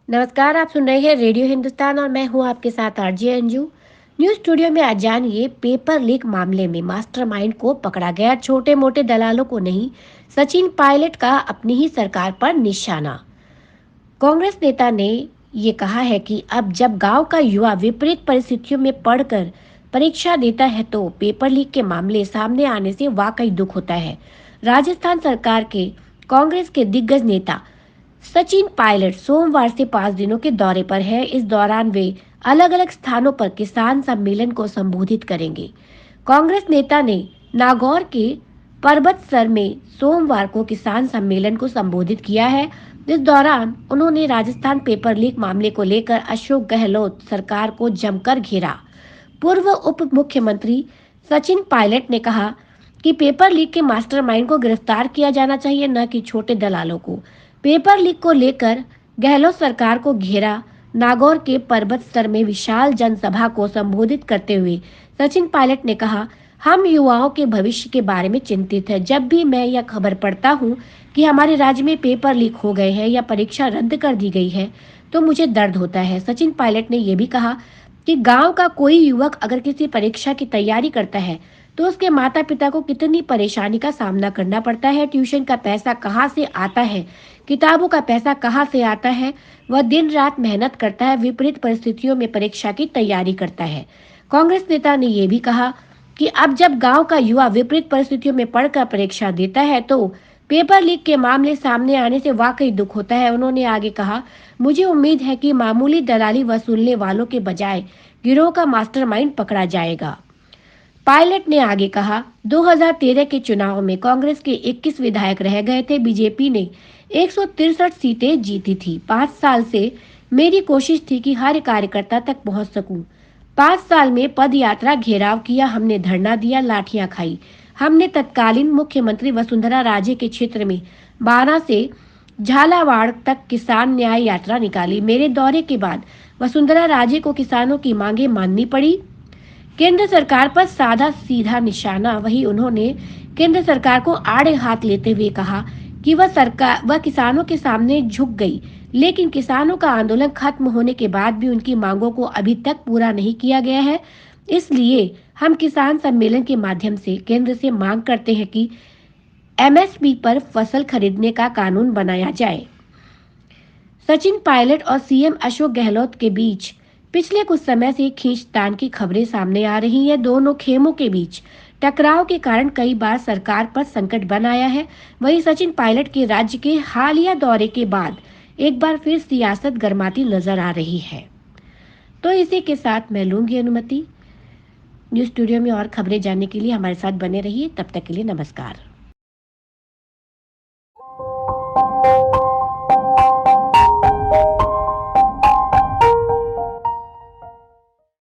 नमस्कार, आप सुन रहे हैं रेडियो हिंदुस्तान और मैं हूं आपके साथ आरजे अंजू। न्यूज स्टूडियो में आज जानिए, पेपर लीक मामले में मास्टरमाइंड को पकड़ा गया, छोटे मोटे दलालों को नहीं, सचिन पायलट का अपनी ही सरकार पर निशाना। कांग्रेस नेता ने ये कहा है कि अब जब गांव का युवा विपरीत परिस्थितियों में पढ़कर परीक्षा देता है तो पेपर लीक के मामले सामने आने से वाकई दुख होता है। राजस्थान सरकार के कांग्रेस के दिग्गज नेता सचिन पायलट सोमवार से 5 दिनों के दौरे पर है। इस दौरान वे अलग अलग स्थानों पर किसान सम्मेलन को संबोधित करेंगे। कांग्रेस नेता ने नागौर के पर्वत सर में सोमवार को किसान सम्मेलन को संबोधित किया है। इस दौरान उन्होंने राजस्थान पेपर लीक मामले को लेकर अशोक गहलोत सरकार को जमकर घेरा। पूर्व उप मुख्यमंत्री सचिन पायलट ने कहा कि पेपर लीक के मास्टरमाइंड को गिरफ्तार किया जाना चाहिए, न कि छोटे दलालों को। पेपर लीक को लेकर गहलोत सरकार को घेरा। नागौर के पर्वत सर में विशाल जनसभा को संबोधित करते हुए सचिन पायलट ने कहा, हम युवाओं के भविष्य के बारे में चिंतित है। जब भी मैं यह खबर पढ़ता हूँ कि हमारे राज्य में पेपर लीक हो गए हैं या परीक्षा रद्द कर दी गई है तो मुझे दर्द होता है। सचिन पायलट ने यह भी कहा कि गांव का कोई युवक अगर किसी परीक्षा की तैयारी करता है तो उसके माता पिता को कितनी परेशानी का सामना करना पड़ता है। ट्यूशन का पैसा कहाँ से आता है, किताबों का पैसा कहाँ से आता है। वह दिन रात मेहनत करता है, विपरीत परिस्थितियों में परीक्षा की तैयारी करता है। कांग्रेस नेता ने यह भी कहा कि अब जब गांव का युवा विपरीत परिस्थितियों में पढ़कर परीक्षा देता है तो पेपर लीक के मामले सामने आने से वाकई दुख होता है। उन्होंने आगे कहा, मुझे उम्मीद है कि मामूली दलाली वसूलने वालों के बजाय गिरोह का मास्टरमाइंड पकड़ा जाएगा। पायलट ने आगे कहा, 2013 के चुनाव में कांग्रेस के 21 विधायक रह गए थे। बीजेपी ने 163 सीटें जीती थी। 5 साल से मेरी कोशिश थी कि हर कार्यकर्ता तक पहुंच सकूं। 5 साल में पद यात्रा, घेराव किया, हमने धरना दिया, लाठियां खाई। हमने तत्कालीन मुख्यमंत्री वसुंधरा राजे के क्षेत्र में 12 से झालावाड़ तक किसान न्याय यात्रा निकाली। मेरे दौरे के बाद वसुंधरा राजे को किसानों की मांगे माननी पड़ी। केंद्र सरकार पर साधा सीधा निशाना। वही उन्होंने केंद्र सरकार को आड़े हाथ लेते हुए कहा कि वह किसानों के सामने झुक गई, लेकिन किसानों का आंदोलन खत्म होने के बाद भी उनकी मांगों को अभी तक पूरा नहीं किया गया है। इसलिए हम किसान सम्मेलन के माध्यम से केंद्र से मांग करते हैं कि एमएसपी पर फसल खरीदने का कानून बनाया जाए। सचिन पायलट और सीएम अशोक गहलोत के बीच पिछले कुछ समय से खींचतान की खबरें सामने आ रही हैं। दोनों खेमों के बीच टकराव के कारण कई बार सरकार पर संकट बन आया है। वहीं सचिन पायलट के राज्य के हालिया दौरे के बाद एक बार फिर सियासत गर्माती नजर आ रही है। तो इसी के साथ मैं लूंगी अनुमति। न्यूज स्टूडियो में और खबरें जानने के लिए हमारे साथ बने रहिए। तब तक के लिए नमस्कार।